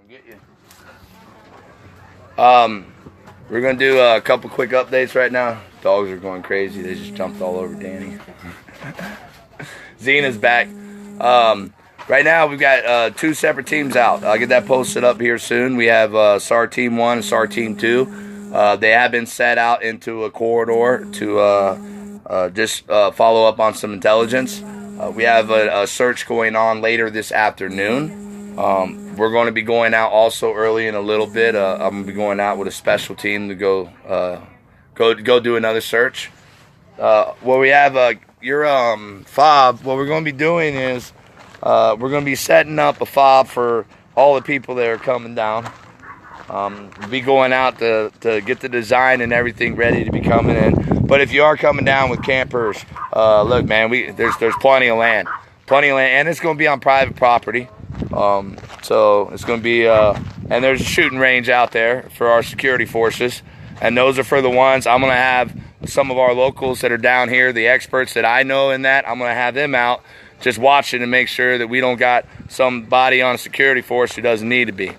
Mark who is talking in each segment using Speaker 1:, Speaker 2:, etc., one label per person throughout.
Speaker 1: Get you. We're gonna do a couple quick updates right now. Dogs are going crazy. They just jumped all over Danny. Zena's back. Right now we've got two separate teams out. I'll get that posted up here soon. We have SAR Team 1 and SAR Team 2. They have been set out into a corridor to just follow up on some intelligence. We have a search going on later this afternoon. We're going to be going out also early in a little bit. I'm going to be going out with a special team to go do another search. What we have your fob. What we're going to be doing is we're going to be setting up a fob for all the people that are coming down. We'll be going out to get the design and everything ready to be coming in. But if you are coming down with campers, look, man, there's plenty of land, and it's going to be on private property. So it's going to be, and there's a shooting range out there for our security forces, and those are for the ones. I'm going to have some of our locals that are down here, the experts that I know in that, I'm going to have them out just watching to make sure that we don't got somebody on a security force who doesn't need to be.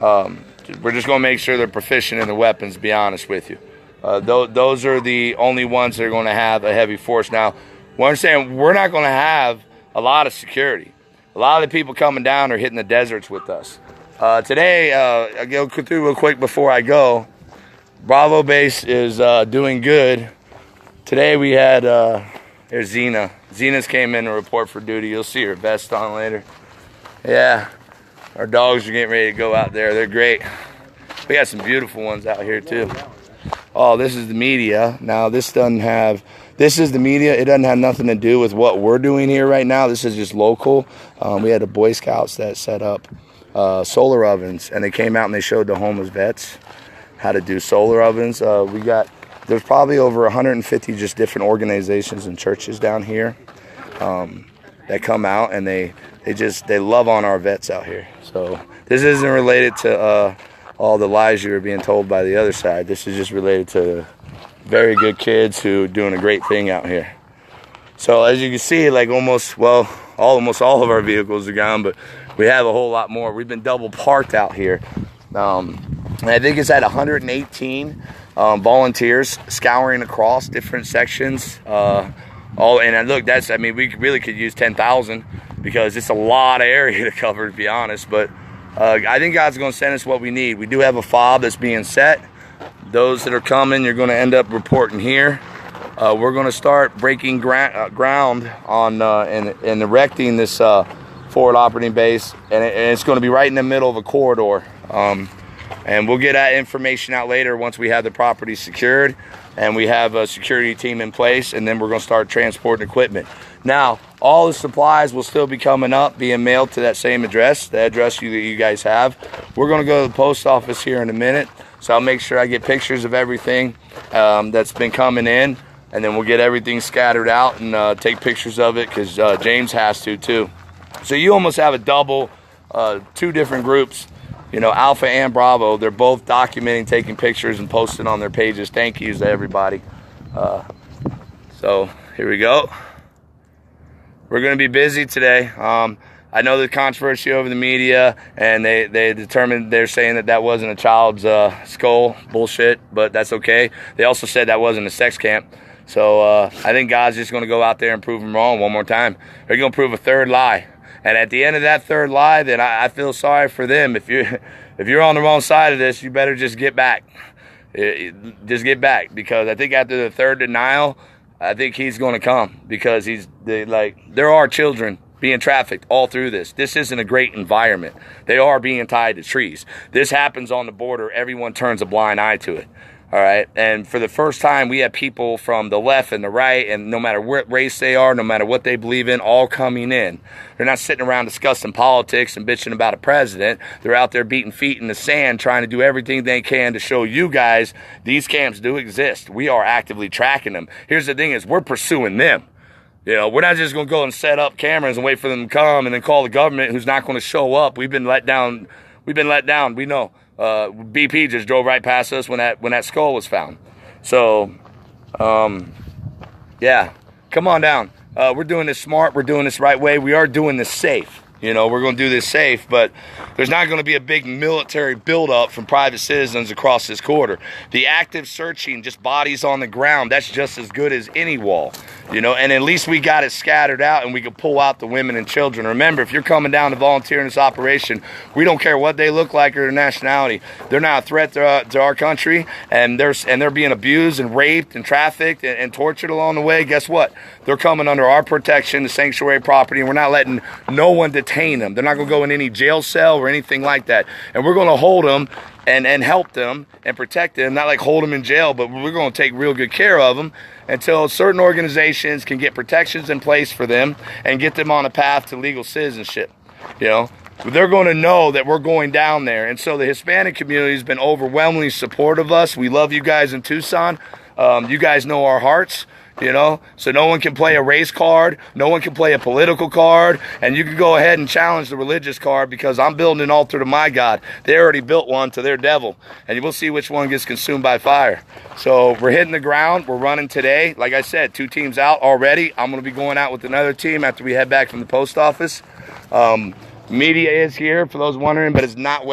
Speaker 1: We're just going to make sure they're proficient in the weapons, to be honest with you. Those are the only ones that are going to have a heavy force. Now, what I'm saying, we're not going to have a lot of security. A lot of the people coming down are hitting the deserts with us. Today, I'll go through real quick before I go. Bravo Base is doing good. Today we had, there's Zena. Zena's came in to report for duty. You'll see her vest on later. Yeah, our dogs are getting ready to go out there. They're great. We got some beautiful ones out here too. Oh, this is the media. Now this is the media. It doesn't have nothing to do with what we're doing here right now. This is just local. We had the Boy Scouts that set up solar ovens, and they came out and they showed the homeless vets how to do solar ovens. There's probably over 150 just different organizations and churches down here that come out, and they love on our vets out here. So this isn't related to all the lies you were being told by the other side. This is just related to very good kids who are doing a great thing out here. So as you can see, like almost all of our vehicles are gone, but we have a whole lot more. We've been double parked out here. And I think it's at 118 volunteers scouring across different sections. And look, we really could use 10,000 because it's a lot of area to cover, to be honest. But I think God's going to send us what we need. We do have a fob that's being set. Those that are coming, you're going to end up reporting here. We're going to start breaking ground on and erecting this forward operating base, and it's going to be right in the middle of a corridor. And we'll get that information out later once we have the property secured and we have a security team in place, and then we're going to start transporting equipment. Now, all the supplies will still be coming up, being mailed to that same address, the address that you guys have. We're going to go to the post office here in a minute, so I'll make sure I get pictures of everything that's been coming in, and then we'll get everything scattered out and take pictures of it, because James has to too. So you almost have a double, two different groups. You know, Alpha and Bravo, they're both documenting, taking pictures, and posting on their pages. Thank yous to everybody. So here we go. We're going to be busy today. I know the controversy over the media, and they're saying that wasn't a child's skull. Bullshit, but that's okay. They also said that wasn't a sex camp. So I think God's just going to go out there and prove them wrong one more time. They're going to prove a third lie. And at the end of that third lie, then I feel sorry for them. If you're on the wrong side of this, you better just get back. Just get back, because I think after the third denial, I think he's going to come, because there are children being trafficked all through this. This isn't a great environment. They are being tied to trees. This happens on the border. Everyone turns a blind eye to it. All right, and for the first time, we have people from the left and the right, and no matter what race they are, no matter what they believe in, all coming in. They're not sitting around discussing politics and bitching about a president. They're out there beating feet in the sand, trying to do everything they can to show you guys these camps do exist. We are actively tracking them. Here's the thing is, we're pursuing them. You know, we're not just going to go and set up cameras and wait for them to come and then call the government, who's not going to show up. We've been let down. We know. BP just drove right past us when that skull was found. So, yeah, come on down. We're doing this smart. We're doing this right way. We are doing this safe. You know, we're going to do this safe, but there's not going to be a big military buildup from private citizens across this corridor. The active searching, just bodies on the ground, that's just as good as any wall, you know, and at least we got it scattered out and we can pull out the women and children. Remember, if you're coming down to volunteer in this operation, we don't care what they look like or their nationality. They're not a threat to our country, and they're being abused and raped and trafficked and tortured along the way. Guess what? They're coming under our protection, the sanctuary property, and we're not letting no one detain them. They're not going to go in any jail cell or anything like that. And we're going to hold them and help them and protect them, not like hold them in jail, but we're going to take real good care of them until certain organizations can get protections in place for them and get them on a path to legal citizenship. You know, they're going to know that we're going down there. And so the Hispanic community has been overwhelmingly supportive of us. We love you guys in Tucson. You guys know our hearts. You know, so no one can play a race card, no one can play a political card, and you can go ahead and challenge the religious card, because I'm building an altar to my God. They already built one to their devil, and we'll see which one gets consumed by fire. So we're hitting the ground, we're running today. Like I said, 2 teams out already. I'm going to be going out with another team after we head back from the post office. Media is here, for those wondering, but it's not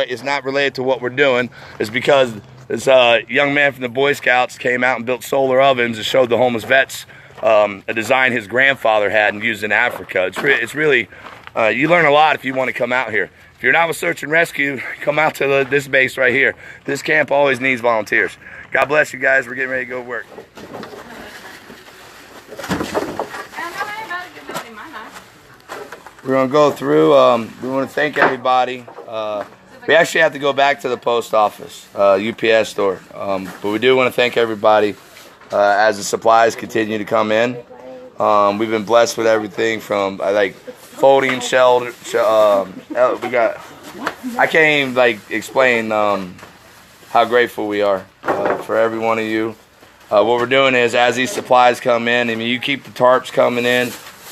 Speaker 1: related to what we're doing. It's because this young man from the Boy Scouts came out and built solar ovens and showed the homeless vets a design his grandfather had and used in Africa. It's really, you learn a lot if you want to come out here. If you're not with search and rescue, come out to this base right here. This camp always needs volunteers. God bless you guys. We're getting ready to go work. We're going to go through. We want to thank everybody. We actually have to go back to the post office, UPS store. But we do want to thank everybody as the supplies continue to come in. We've been blessed with everything from like folding shelter. We got. I can't even explain how grateful we are for every one of you. What we're doing is, as these supplies come in, I mean, you keep the tarps coming in.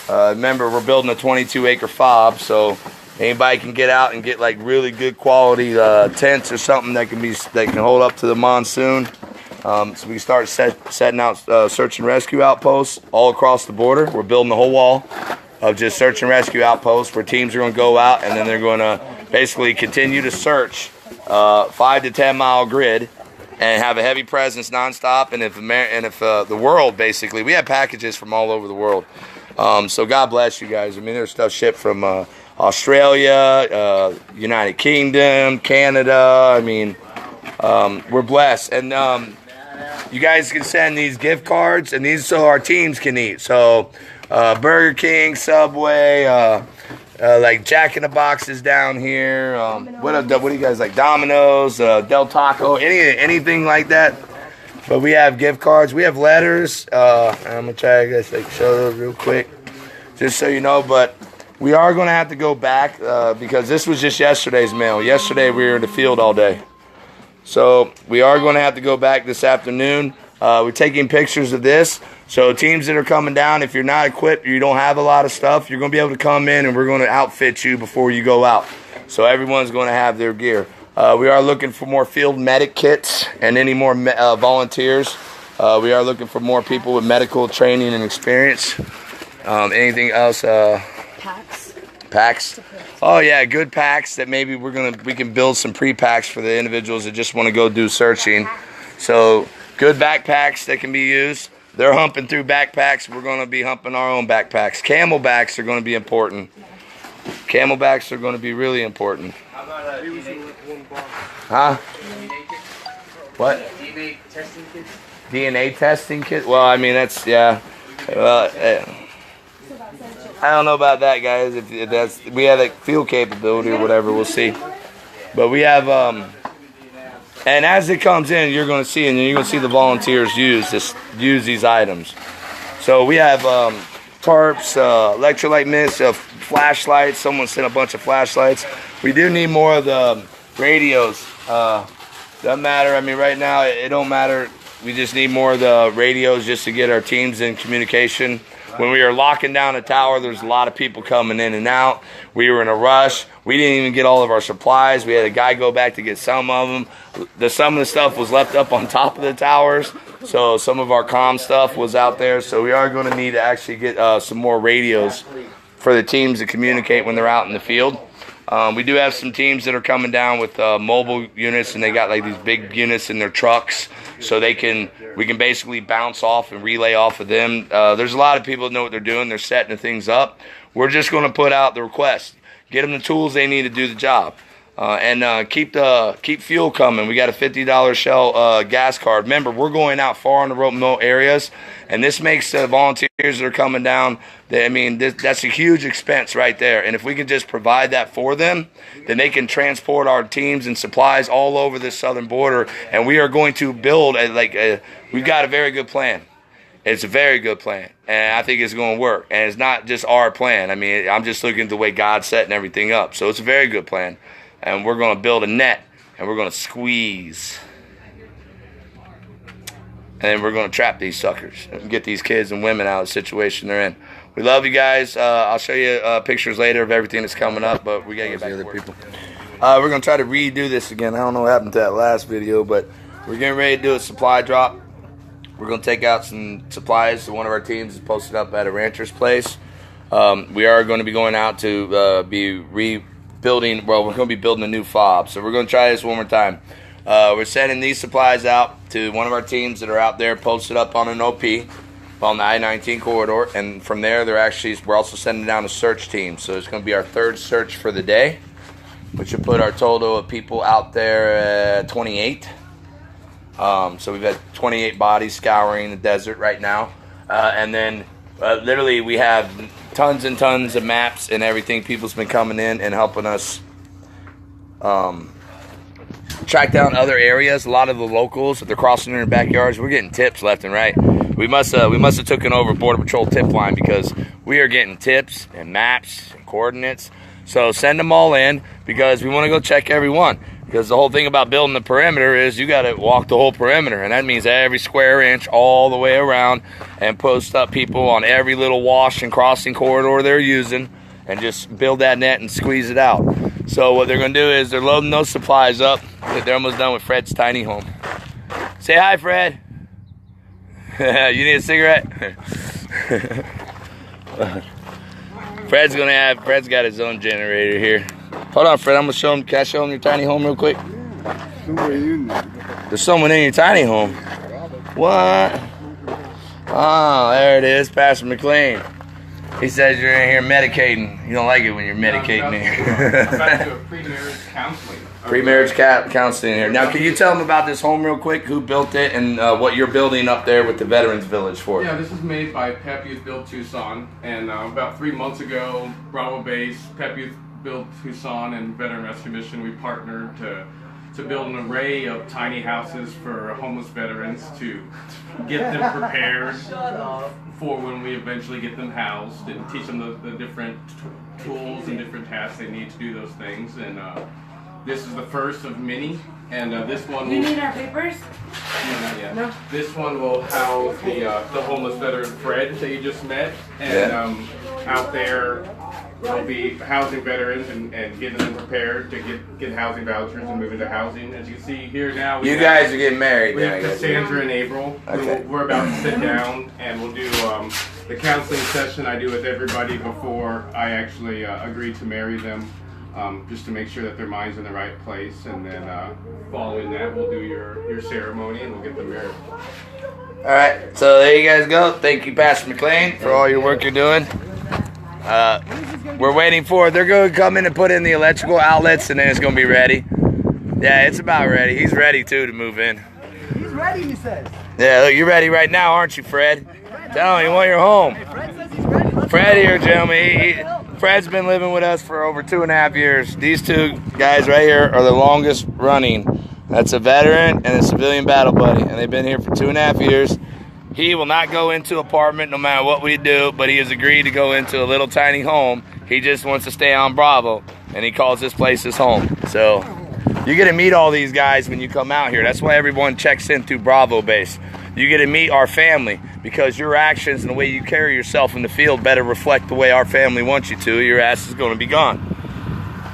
Speaker 1: Remember, we're building a 22-acre fob, so anybody can get out and get like really good quality tents or something that can hold up to the monsoon. So we start setting out search and rescue outposts all across the border. We're building the whole wall of just search and rescue outposts where teams are going to go out, and then they're going to basically continue to search 5 to 10 mile grid and have a heavy presence nonstop. And if the world, basically, we have packages from all over the world. So God bless you guys. I mean, there's stuff shipped from Australia, United Kingdom, Canada. I mean, we're blessed. And you guys can send these gift cards, and these so our teams can eat. So Burger King, Subway, like Jack in the Box is down here. What do you guys like? Domino's, Del Taco, anything like that. But we have gift cards. We have letters. I'm going to try to show those real quick, just so you know. But we are going to have to go back because this was just yesterday's mail. Yesterday we were in the field all day. So we are going to have to go back this afternoon. We're taking pictures of this. So teams that are coming down, if you're not equipped, you don't have a lot of stuff, you're going to be able to come in and we're going to outfit you before you go out. So everyone's going to have their gear. We are looking for more field medic kits and any more volunteers. We are looking for more people with medical training and experience. Anything else? Packs. Oh yeah, good packs that maybe we can build some pre-packs for the individuals that just want to go do searching. So good backpacks that can be used. They're humping through backpacks. We're going to be humping our own backpacks. Camelbacks are going to be important. Camelbacks are going to be really important. Huh? What? DNA testing kits? DNA testing kit? Well, I mean, that's, yeah. Well, I don't know about that, guys. If that's, we have that field capability or whatever, we'll see. But we have, and as it comes in, you're going to see, and you're going to see the volunteers use these items. So we have tarps, electrolyte mist, flashlights. Someone sent a bunch of flashlights. We do need more of the radios. Doesn't matter. I mean, right now it don't matter. We just need more of the radios just to get our teams in communication. When we were locking down a tower, there's a lot of people coming in and out. We were in a rush. We didn't even get all of our supplies. We had a guy go back to get some of them. Some of the stuff was left up on top of the towers, so some of our comm stuff was out there. So we are going to need to actually get some more radios for the teams to communicate when they're out in the field. We do have some teams that are coming down with mobile units, and they got like these big units in their trucks, so we can basically bounce off and relay off of them. There's a lot of people that know what they're doing. They're setting the things up. We're just going to put out the request, get them the tools they need to do the job, and keep fuel coming. We got a $50 Shell gas card. Remember, we're going out far in the remote areas, and this makes the volunteers that are coming down. That's a huge expense right there. And if we can just provide that for them, then they can transport our teams and supplies all over the southern border. And we are going to build we've got a very good plan. It's a very good plan, and I think it's going to work. And it's not just our plan. I'm just looking at the way God's setting everything up. So it's a very good plan. And we're going to build a net, and we're going to squeeze. And then we're going to trap these suckers and get these kids and women out of the situation they're in. We love you guys. I'll show you pictures later of everything that's coming up, but we got to get back to other people. We're going to try to redo this again. I don't know what happened to that last video, but we're getting ready to do a supply drop. We're going to take out some supplies. So one of our teams is posted up at a rancher's place. We are going to be going out to be rebuilding. Well, we're going to be building a new fob. So we're going to try this one more time. We're sending these supplies out to one of our teams that are out there posted up on an OP on the I-19 corridor. And from there, we're also sending down a search team. So it's going to be our third search for the day, which will put our total of people out there at 28. So we've had 28 bodies scouring the desert right now. And then literally we have tons and tons of maps and everything. People's been coming in and helping us track down other areas. A lot of the locals, if they're crossing in their backyards, we're getting tips left and right. We must have taken over Border Patrol tip line, because we are getting tips and maps and coordinates. So send them all in, because we want to go check every one. Because the whole thing about building the perimeter is you got to walk the whole perimeter, and that means every square inch all the way around, and post up people on every little wash and crossing corridor they're using, and just build that net and squeeze it out. So what they're going to do is they're loading those supplies up. They're almost done with Fred's tiny home. Say hi, Fred. You need a cigarette? Fred's got his own generator here. Hold on, Fred. I'm gonna show him. Can I show him your tiny home real quick? There's someone in your tiny home. What? Oh, there it is, Pastor McLean. He says you're in here medicating. You don't like it when you're medicating in here.
Speaker 2: Back to a pre-marriage counseling.
Speaker 1: Pre-marriage counseling here. Now, can you tell them about this home real quick? Who built it, and what you're building up there with the Veterans Village for?
Speaker 2: Yeah, this is made by Pep Youth Build Tucson, and about 3 months ago, Bravo Base, Pep Youth Build Tucson, and Veteran Rescue Mission, we partnered to build an array of tiny houses for homeless veterans to get them prepared for when we eventually get them housed, and teach them the different tools and different tasks they need to do those things. And this is the first of many, and this one.
Speaker 3: You need our papers?
Speaker 2: No, not yet.
Speaker 3: No.
Speaker 2: This one will house the homeless veteran Fred that you just met, and out there we'll be housing veterans and getting them prepared to get housing vouchers and move into housing. As you can see here now,
Speaker 1: you guys are getting married.
Speaker 2: We have Cassandra and April.
Speaker 1: Okay.
Speaker 2: We're about to sit down, and we'll do the counseling session I do with everybody before I actually agree to marry them. Just to make sure that their mind's in the right place, and then following that, we'll do your ceremony and we'll get them married.
Speaker 1: All right, so there you guys go. Thank you, Pastor McLean, for all your work you're doing. We're waiting for it. They're going to come in and put in the electrical outlets, and then it's going to be ready. Yeah, it's about ready. He's ready too to move in.
Speaker 4: He's ready, he says.
Speaker 1: Yeah, look, you're ready right now, aren't you, Fred? Tell him you want your home.
Speaker 4: Hey, Fred says he's ready.
Speaker 1: Fred here, gentlemen. Fred's been living with us for over 2.5 years. These two guys right here are the longest running. That's a veteran and a civilian battle buddy, and they've been here for 2.5 years. He will not go into an apartment no matter what we do, but he has agreed to go into a little tiny home. He just wants to stay on Bravo, and he calls this place his home. So you get to meet all these guys when you come out here. That's why everyone checks in through Bravo Base. You get to meet our family, because your actions and the way you carry yourself in the field better reflect the way our family wants you to. Your ass is going to be gone.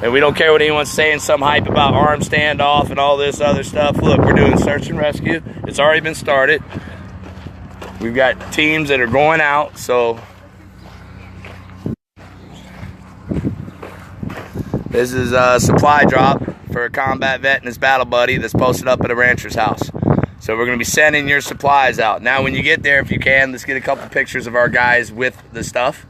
Speaker 1: And we don't care what anyone's saying, some hype about arm standoff and all this other stuff. Look, we're doing search and rescue. It's already been started. We've got teams that are going out, so This is a supply drop for a combat vet and his battle buddy that's posted up at a rancher's house. So we're going to be sending your supplies out. Now when you get there, if you can, let's get a couple pictures of our guys with the stuff.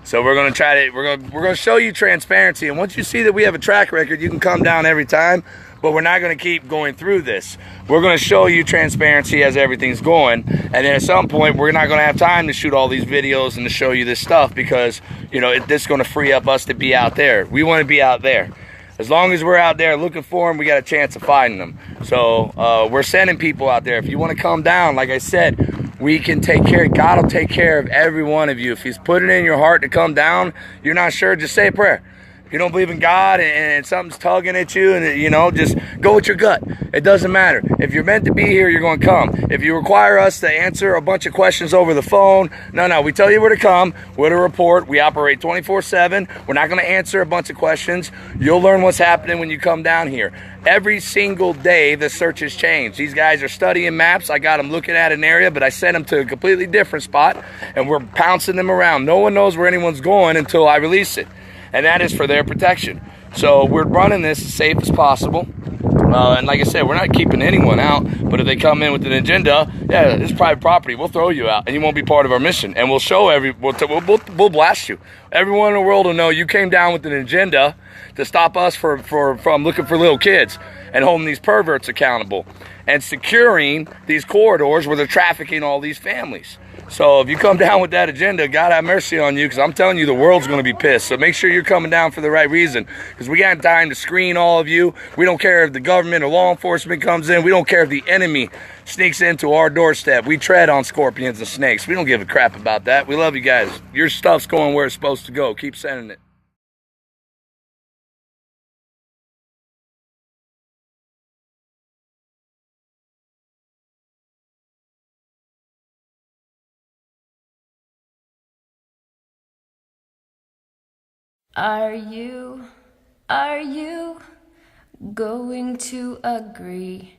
Speaker 1: So we're going to show you transparency, and once you see that we have a track record, you can come down every time, but we're not going to keep going through this. We're going to show you transparency as everything's going, and then at some point we're not going to have time to shoot all these videos and to show you this stuff because, you know, this is going to free up us to be out there. We want to be out there. As long as we're out there looking for them, we got a chance of finding them. So we're sending people out there. If you want to come down, like I said, we can take care. God will take care of every one of you. If He's put it in your heart to come down, you're not sure, just say a prayer. If you don't believe in God and something's tugging at you, and you know, just go with your gut. It doesn't matter. If you're meant to be here, you're going to come. If you require us to answer a bunch of questions over the phone, no, we tell you where to come, where to report. We operate 24/7. We're not going to answer a bunch of questions. You'll learn what's happening when you come down here. Every single day, the search has changed. These guys are studying maps. I got them looking at an area, but I sent them to a completely different spot, and we're pouncing them around. No one knows where anyone's going until I release it, and that is for their protection. So we're running this as safe as possible. And like I said, we're not keeping anyone out, but if they come in with an agenda, yeah, it's private property. We'll throw you out, and you won't be part of our mission. And we'll show we'll blast you. Everyone in the world will know you came down with an agenda to stop us from looking for little kids and holding these perverts accountable and securing these corridors where they're trafficking all these families. So if you come down with that agenda, God have mercy on you, because I'm telling you, the world's going to be pissed. So make sure you're coming down for the right reason, because we got time to screen all of you. We don't care if the government or law enforcement comes in. We don't care if the enemy sneaks into our doorstep. We tread on scorpions and snakes. We don't give a crap about that. We love you guys. Your stuff's going where it's supposed to go. Keep sending it.
Speaker 3: Are you going to agree?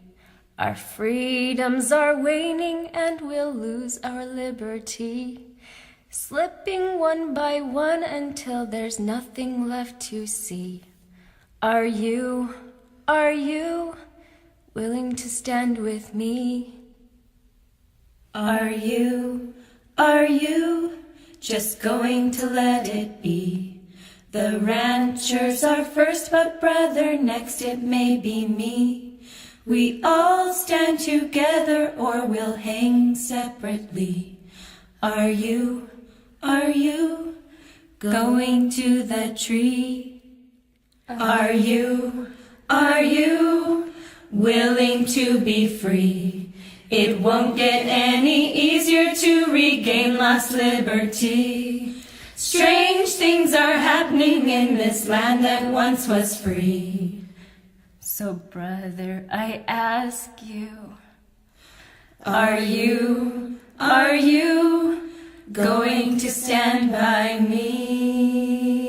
Speaker 3: Our freedoms are waning and we'll lose our liberty, slipping one by one until there's nothing left to see. Are you willing to stand with me? Are you just going to let it be? The ranchers are first, but brother, next it may be me. We all stand together or we'll hang separately. Are you going to the tree? Are you willing to be free? It won't get any easier to regain lost liberty. Strange things are happening in this land that once was free. So brother, I ask you, are you going to stand by me?